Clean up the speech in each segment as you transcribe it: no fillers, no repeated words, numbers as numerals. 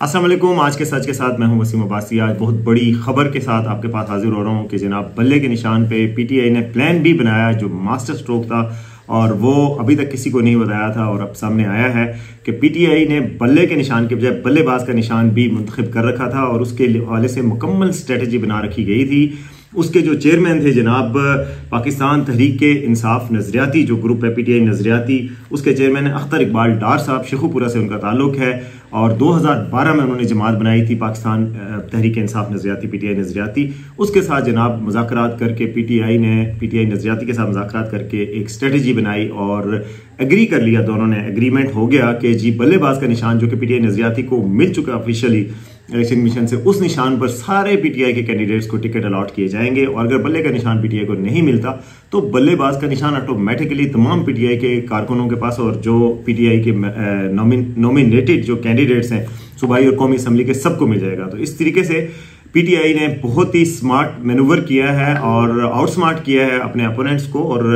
अस्सलाम वालेकुम। आज के सच के साथ मैं हूं वसीम अब्बासी। आज बहुत बड़ी खबर के साथ आपके पास हाजिर हो रहा हूं कि जनाब बल्ले के निशान पे पीटीआई ने प्लान बी बनाया जो मास्टर स्ट्रोक था और वो अभी तक किसी को नहीं बताया था और अब सामने आया है कि पीटीआई ने बल्ले के निशान के बजाय बल्लेबाज का निशान भी मुंतखब कर रखा था और उसके हवाले से मुकम्मल स्ट्रेटजी बना रखी गई थी। उसके जो चेयरमैन थे जनाब पाकिस्तान तहरीक इंसाफ नजरियाती, जो ग्रुप है पीटीआई नजरियाती, उसके चेयरमैन अख्तर इकबाल डार साहब, शेखुपुरा से उनका ताल्लुक है और 2012 में उन्होंने जमात बनाई थी पाकिस्तान तहरीक इंसाफ नजरियाती, पीटीआई नजरियाती। उसके साथ जनाब मुज़ाकरात करके पीटीआई नजरियाती के साथ मुज़ाकरात करके एक स्ट्रेटजी बनाई और एग्री कर लिया, दोनों ने एग्रीमेंट हो गया कि जी बल्लेबाज का निशान जो कि पीटीआई नजरियाती को मिल चुका ऑफिशियली इलेक्शन कमीशन से, उस निशान पर सारे पीटीआई के कैंडिडेट्स को टिकट अलॉट किए जाएंगे और अगर बल्ले का निशान पीटीआई को नहीं मिलता तो बल्लेबाज का निशान ऑटोमेटिकली तमाम पीटीआई के कारकुनों के पास और जो पीटीआई के नॉमिनेटेड जो कैंडिडेट्स हैं सूबाई और कौमी असम्बली के सबको मिल जाएगा। तो इस तरीके से पीटीआई ने बहुत ही स्मार्ट मैनूवर किया है और आउटस्मार्ट किया है अपने अपोनेंट्स को और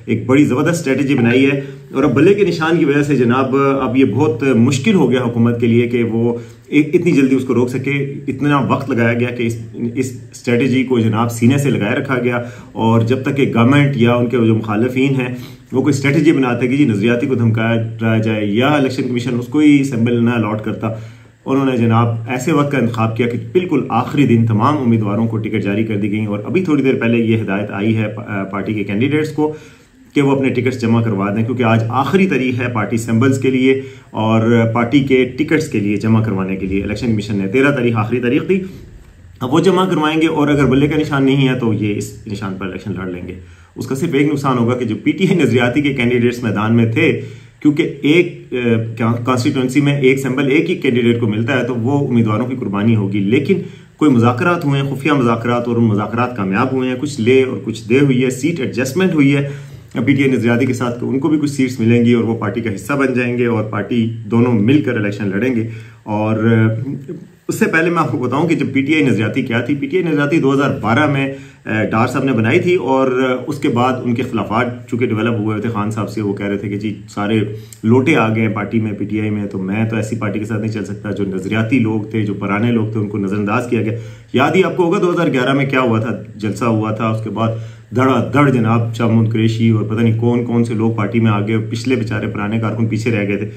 एक बड़ी ज़बरदस्त स्ट्रेटजी बनाई है। और अब बल्ले के निशान की वजह से जनाब अब ये बहुत मुश्किल हो गया हुकूमत के लिए कि वो इतनी जल्दी उसको रोक सके। इतना वक्त लगाया गया कि इस स्ट्रेटजी को जनाब सीने से लगाए रखा गया और जब तक कि गवर्नमेंट या उनके जो मुखालिफिन हैं वो कोई स्ट्रेटजी बनाते कि जी नजरियाती को धमकाया जाए या इलेक्शन कमीशन उसको ही असेंबल ना अलॉट करता, उन्होंने जनाब ऐसे वक्त का इंतखाब किया कि बिल्कुल आखिरी दिन तमाम उम्मीदवारों को टिकट जारी कर दी गई और अभी थोड़ी देर पहले ये हिदायत आई है पार्टी के कैंडिडेट्स को कि वो अपने टिकट्स जमा करवा दें, क्योंकि आज आखिरी तारीख है पार्टी सिंबल्स के लिए और पार्टी के टिकट्स के लिए जमा करवाने के लिए। इलेक्शन कमीशन ने 13 तारीख आखिरी तारीख दी, अब वो जमा करवाएंगे और अगर बल्ले का निशान नहीं है तो ये इस निशान पर इलेक्शन लड़ लेंगे। उसका सिर्फ एक नुकसान होगा कि जो पीटीआई नजरियाती के कैंडिडेट्स मैदान में थे, क्योंकि एक कॉन्स्टिट्यूंसी में एक सिंबल एक ही कैंडिडेट को मिलता है तो वो उम्मीदवारों की कुर्बानी होगी। लेकिन कोई मुज़ाकरात हुए हैं, खुफिया मुज़ाकरात, और मुज़ाकरात कामयाब हुए हैं, कुछ ले और कुछ दे हुई है, सीट एडजस्टमेंट हुई है पीटीआई नजरियाती के साथ, तो उनको भी कुछ सीट्स मिलेंगी और वो पार्टी का हिस्सा बन जाएंगे और पार्टी दोनों मिलकर इलेक्शन लड़ेंगे। और उससे पहले मैं आपको बताऊं कि जब पीटीआई नजरियाती क्या थी, पीटीआई नजरियाती 2012 में डार साहब ने बनाई थी और उसके बाद उनके खिलाफात चूंकि डेवलप हुए थे खान साहब से, वो कह रहे थे कि जी सारे लोटे आ गए पार्टी में पीटीआई में, तो मैं तो ऐसी पार्टी के साथ नहीं चल सकता। जो नजरियाती लोग थे, जो पुराने लोग थे, उनको नजरअंदाज किया गया। याद ही आपको होगा 2011 में क्या हुआ था, जलसा हुआ था, उसके बाद धड़ाधड़ जनाब शामुन कुरैशी और पता नहीं कौन कौन से लोग पार्टी में आ गए, पिछले बेचारे पुराने कारकुन पीछे रह गए थे।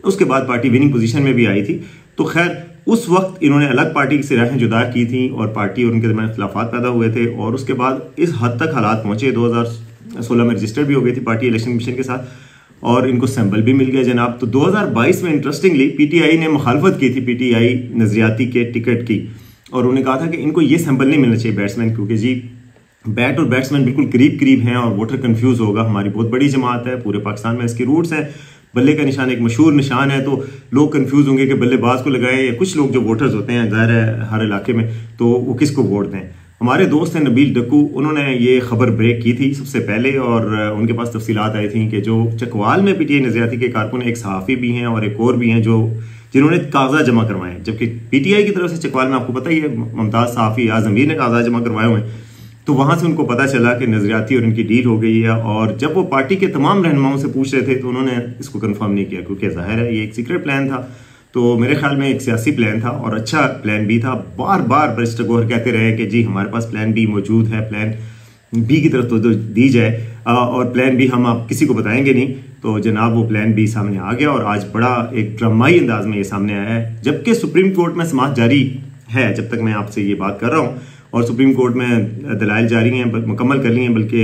उसके बाद पार्टी विनिंग पोजीशन में भी आई थी। तो खैर उस वक्त इन्होंने अलग पार्टी से राहें जुदा की थी और पार्टी और उनके दरमियान खिलाफात पैदा हुए थे और उसके बाद इस हद तक हालात पहुंचे। 2016 में रजिस्टर भी हो गई थी पार्टी इलेक्शन कमीशन के साथ और इनको सैंपल भी मिल गया जनाब। तो 2022 में इंटरेस्टिंगली पीटीआई ने मुखालफत की थी पीटीआई नजरियाती के टिकट की और उन्होंने कहा था कि इनको ये सैंपल नहीं मिलना चाहिए बैट्समैन, क्योंकि जी बैट और बैट्समैन बिल्कुल करीब करीब हैं और वोटर कंफ्यूज होगा। हमारी बहुत बड़ी जमात है, पूरे पाकिस्तान में इसकी रूट्स हैं। बल्ले का निशान एक मशहूर निशान है तो लोग कंफ्यूज होंगे कि बल्लेबाज को लगाएं या कुछ लोग जो वोटर्स होते हैं ज़ाहिर है हर इलाके में, तो वो किसको वोट दें। हमारे दोस्त हैं नबील डक्कू, उन्होंने ये खबर ब्रेक की थी सबसे पहले और उनके पास तफसीलात आई थी कि जो चकवाल में पीटीआई नजरियाती के कारकुन, एक सहाफ़ी भी हैं और एक और भी हैं जिन्होंने कागजात जमा करवाए, जबकि पीटीआई की तरफ से चकवाल में आपको पता ही है मुमताज़ सहाफ़ी आज़मीर ने कागजात जमा करवाए हुए हैं। तो वहां से उनको पता चला कि नजरियाती और उनकी डील हो गई है और जब वो पार्टी के तमाम रहनुमाओं से पूछ रहे थे तो उन्होंने इसको कंफर्म नहीं किया, क्योंकि जाहिर है ये एक सीक्रेट प्लान था। तो मेरे ख्याल में एक सियासी प्लान था और अच्छा प्लान भी था। बार बार बैरिस्टर गौहर कहते रहे कि जी हमारे पास प्लान बी मौजूद है, प्लान बी की तरफ तो दी जाए और प्लान बी हम आप किसी को बताएंगे नहीं। तो जनाब वो प्लान बी सामने आ गया और आज बड़ा एक ड्रामाई अंदाज में ये सामने आया है, जबकि सुप्रीम कोर्ट में समाअत जारी है जब तक मैं आपसे ये बात कर रहा हूँ और सुप्रीम कोर्ट में दलाइल जारी हैं, मुकम्मल कर ली हैं, बल्कि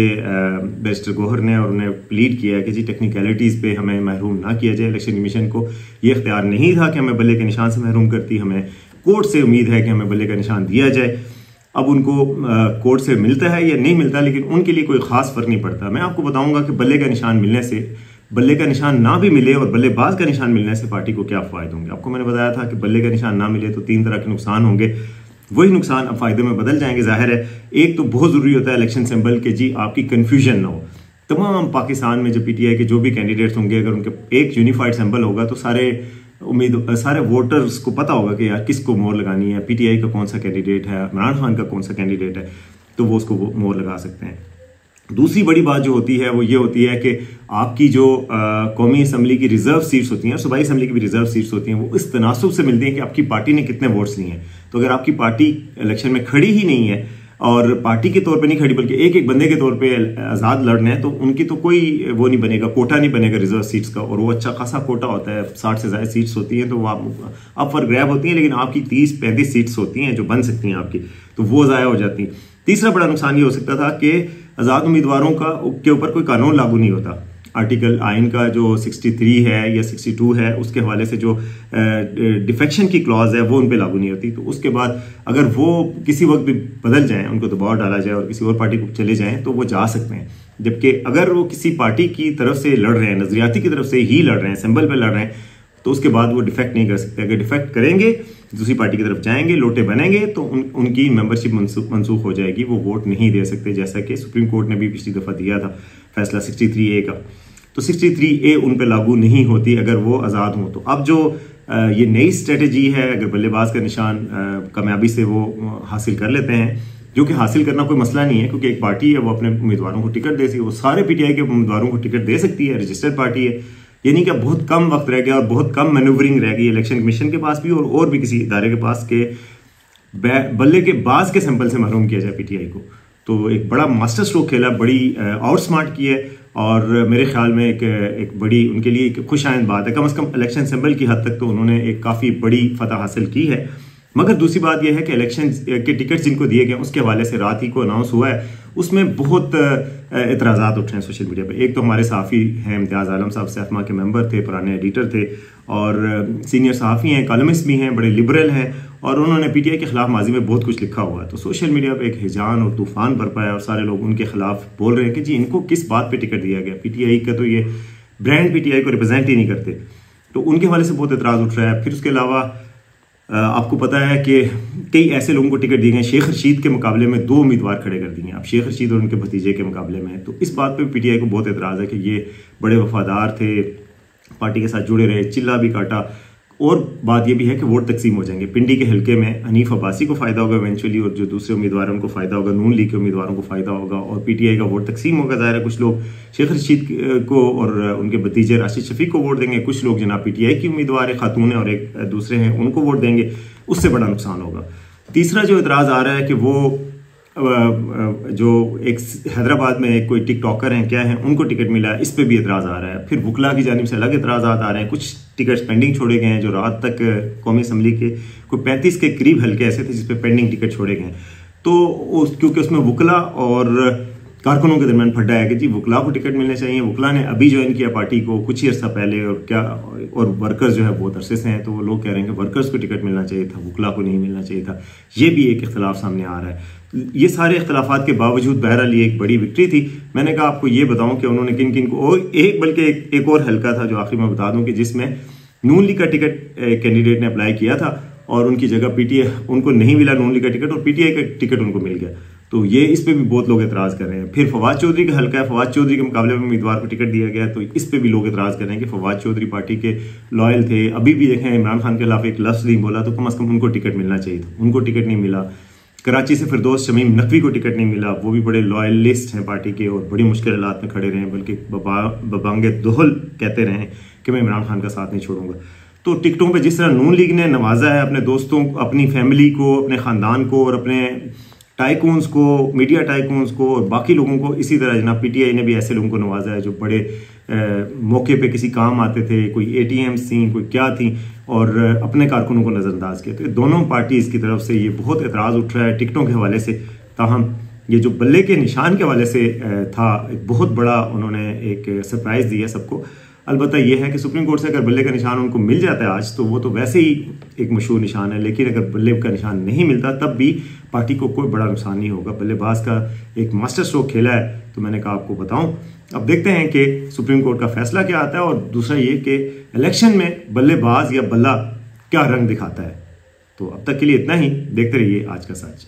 बैरिस्टर गौहर ने और उन्हें प्लीड किया है कि जी टेक्निकलिटीज़ पे हमें महरूम ना किया जाए। इलेक्शन कमीशन को ये इख्तियार नहीं था कि हमें बल्ले के निशान से महरूम करती, हमें कोर्ट से उम्मीद है कि हमें बल्ले का निशान दिया जाए। अब उनको कोर्ट से मिलता है या नहीं मिलता, लेकिन उनके लिए कोई ख़ास फ़र्क नहीं पड़ता। मैं आपको बताऊँगा कि बल्ले का निशान मिलने से, बल्ले का निशान ना भी मिले और बल्लेबाज का निशान मिलने से पार्टी को क्या फ़ायदे होंगे। आपको मैंने बताया था कि बल्ले का निशान ना मिले तो 3 तरह के नुकसान होंगे, वही नुकसान अब फायदे में बदल जाएंगे। जाहिर है एक तो बहुत जरूरी होता है इलेक्शन सिंबल के जी आपकी कंफ्यूजन ना हो। तमाम पाकिस्तान में जो पीटीआई के जो भी कैंडिडेट्स होंगे, अगर उनके एक यूनिफाइड सिंबल होगा तो सारे वोटर्स को पता होगा कि यार किसको मोहर लगानी है, पीटीआई का कौन सा कैंडिडेट है, इमरान खान का कौन सा कैंडिडेट है, तो वो उसको मोहर लगा सकते हैं। दूसरी बड़ी बात जो होती है वो ये होती है कि आपकी जो कौमी असम्बली की रिजर्व सीट्स होती हैं, सूबाई असम्बली की भी रिजर्व सीट्स होती हैं, वो इस तनासुब से मिलती हैं कि आपकी पार्टी ने कितने वोट्स लिए हैं। तो अगर आपकी पार्टी इलेक्शन में खड़ी ही नहीं है और पार्टी के तौर पे नहीं खड़ी बल्कि एक एक बंदे के तौर पे आज़ाद लड़ने हैं, तो उनकी तो कोई वो नहीं बनेगा, कोटा नहीं बनेगा रिजर्व सीट्स का। और वो अच्छा खासा कोटा होता है, 60 से ज़्यादा सीट्स होती हैं, तो वो आप फॉर ग्रैब होती हैं, लेकिन आपकी 30-35 सीट्स होती हैं जो बन सकती हैं आपकी, तो वो ज़ाया हो जाती हैं। तीसरा बड़ा नुकसान ये हो सकता था कि आज़ाद उम्मीदवारों के ऊपर कोई कानून लागू नहीं होता। आर्टिकल आइन का जो 63 है या 62 है, उसके हवाले से जो डिफेक्शन की क्लॉज है वो उन पे लागू नहीं होती। तो उसके बाद अगर वो किसी वक्त भी बदल जाएं, उनको दबाव डाला जाए और किसी और पार्टी को चले जाएं, तो वो जा सकते हैं। जबकि अगर वो किसी पार्टी की तरफ से लड़ रहे हैं, नजरियाती की तरफ से ही लड़ रहे हैं, सिंबल पे लड़ रहे हैं, तो उसके बाद वो डिफेक्ट नहीं कर सकते। अगर डिफेक्ट करेंगे, दूसरी पार्टी की तरफ जाएंगे, लोटे बनेंगे, तो उनकी मेंबरशिप मनसूख हो जाएगी, वो वोट नहीं दे सकते, जैसा कि सुप्रीम कोर्ट ने भी पिछली दफा दिया था फैसला 63A का। तो 63A उन पे लागू नहीं होती अगर वो आज़ाद हों। तो अब जो ये नई स्ट्रेटेजी है, अगर बल्लेबाज का निशान कामयाबी से वो हासिल कर लेते हैं, जो कि हासिल करना कोई मसला नहीं है, क्योंकि एक पार्टी है वो अपने उम्मीदवारों को टिकट दे सकती है, वो सारे PTI के उम्मीदवारों को टिकट दे सकती है, रजिस्टर्ड पार्टी है। यानी कि बहुत कम वक्त रह गया और बहुत कम मैनूवरिंग रह गई इलेक्शन कमीशन के पास भी और भी किसी इदारे के पास के बल्ले के बाज के सैंपल से महरूम किया जाए PTI को। तो एक बड़ा मास्टर स्ट्रोक खेला, बड़ी आउट स्मार्ट की है, और मेरे ख्याल में एक बड़ी उनके लिए एक खुश आइंद बात है। कम से कम इलेक्शन सिंबल की हद तक तो उन्होंने एक काफ़ी बड़ी फतह हासिल की है। मगर दूसरी बात यह है कि इलेक्शन के टिकट जिनको दिए गए उसके हवाले से रात ही को अनाउंस हुआ है, उसमें बहुत एतराज़ात उठ रहे हैं सोशल मीडिया पे। एक तो हमारे सहाफ़ी हैं इम्तियाज़ आलम साहब, सैफमा के मेंबर थे, पुराने एडिटर थे, और सीनियर सहाफ़ी हैं, कॉलमिस्ट भी हैं, बड़े लिबरल हैं, और उन्होंने PTI के खिलाफ माजी में बहुत कुछ लिखा हुआ है। तो सोशल मीडिया पे एक हिजान और तूफान बरपा है और सारे लोग उनके खिलाफ बोल रहे हैं कि जी इनको किस बात पे टिकट दिया गया, PTI का तो ये ब्रांड PTI को रिप्रेजेंट ही नहीं करते। तो उनके हवाले से बहुत एतराज़ उठ रहा है। फिर उसके अलावा आपको पता है कि कई ऐसे लोगों को टिकट दिए गए, शेख रशीद के मुकाबले में 2 उम्मीदवार खड़े कर दिए, अब शेख रशीद और उनके भतीजे के मुकाबले में। तो इस बात पे PTI को बहुत एतराज़ है कि ये बड़े वफादार थे, पार्टी के साथ जुड़े रहे, चिल्ला भी काटा। और बात यह भी है कि वोट तकसीम हो जाएंगे। पिंडी के हल्के में हनीफ अब्बासी को फ़ायदा होगा इवेंचुअली, और जो दूसरे उम्मीदवार हैं उनको फ़ायदा होगा, नून लीग के उम्मीदवारों को फ़ायदा होगा, और PTI का वोट तकसीम होगा। ज़ाहिर है कुछ लोग शेख रशीद को और उनके भतीजे राशिद शफीक को वोट देंगे, कुछ लोग जनाब PTI की उम्मीदवार है, खातून है और एक दूसरे हैं, उनको वोट देंगे, उससे बड़ा नुकसान होगा। तीसरा जो एतराज़ आ रहा है कि वो जो एक हैदराबाद में एक कोई टिकटॉकर हैं, क्या है, उनको टिकट मिला है, इस पे भी एतराज़ आ रहा है। फिर वुकला की जानिब से अलग एतराज़ात आ रहे हैं, कुछ टिकट्स पेंडिंग छोड़े गए हैं, जो रात तक कौमी असम्बली के कोई 35 के करीब हल्के ऐसे थे जिसपे पेंडिंग टिकट छोड़े गए हैं। तो क्योंकि उसमें वुकला और कारकुनों के दरमियान फड्डा है कि जी वुकला को टिकट मिलने चाहिए, वुकला ने अभी ज्वाइन किया पार्टी को कुछ ही अर्सा पहले, और वर्कर्स जो है बहुत अरसे से हैं, तो वो लोग कह रहे हैं कि वर्कर्स को टिकट मिलना चाहिए था, वुकला को नहीं मिलना चाहिए था। ये भी एक इख्तलाफ सामने आ रहा है। ये सारे इख्तलाफात के बावजूद बहरहाल ये एक बड़ी विक्ट्री थी। मैंने कहा आपको ये बताऊं कि उन्होंने किन किन को, बल्कि एक और हल्का था जो आखिर में बता दूं कि जिसमें नून लीग का टिकट कैंडिडेट ने अप्लाई किया था और उनकी जगह PTI उनको नहीं मिला नून लीग का टिकट, और PTI का टिकट उनको मिल गया। तो ये इस पे भी बहुत लोग एतराज़ कर रहे हैं। फिर फवाद चौधरी का हल्का है, फवाद चौधरी के मुकाबले में उम्मीदवार को टिकट दिया गया, तो इस पे भी लोग एतराज़ कर रहे हैं कि फवाद चौधरी पार्टी के लॉयल थे, अभी भी देखें इमरान खान के खिलाफ एक लफ्ज़ नहीं बोला, तो कम से कम उनको टिकट मिलना चाहिए था, उनको टिकट नहीं मिला। कराची से फिरदौस शमीम नकवी को टिकट नहीं मिला, वो भी बड़े लॉयलिस्ट हैं पार्टी के और बड़ी मुश्किल हालात में खड़े रहे, बल्कि बबांगे दोहल कहते रहे कि मैं इमरान खान का साथ नहीं छोड़ूंगा। तो टिकटों पे जिस तरह नून लीग ने नवाजा है अपने दोस्तों, अपनी फैमिली को, अपने ख़ानदान को और अपने टाइकून्स को, मीडिया टाइकून्स को और बाकी लोगों को, इसी तरह जनाब PTI ने भी ऐसे लोगों को नवाजा है जो बड़े मौके पे किसी काम आते थे, कोई ATMs थी, कोई क्या थी, और अपने कारकुनों को नज़रअंदाज किया। तो दोनों पार्टीज़ की तरफ से ये बहुत एतराज़ उठ रहा है टिकटों के हवाले से। ताहम ये जो बल्ले के निशान के हवाले से था, एक बहुत बड़ा उन्होंने एक सरप्राइज़ दिया सबको। अलबत्ता यह है कि सुप्रीम कोर्ट से अगर बल्ले का निशान उनको मिल जाता है आज, तो वो तो वैसे ही एक मशहूर निशान है, लेकिन अगर बल्ले का निशान नहीं मिलता तब भी पार्टी को कोई बड़ा नुकसान नहीं होगा। बल्लेबाज का एक मास्टर स्ट्रोक खेला है, तो मैंने कहा आपको बताऊं। अब देखते हैं कि सुप्रीम कोर्ट का फैसला क्या आता है, और दूसरा ये कि इलेक्शन में बल्लेबाज या बल्ला क्या रंग दिखाता है। तो अब तक के लिए इतना ही, देखते रहिए आज का सच।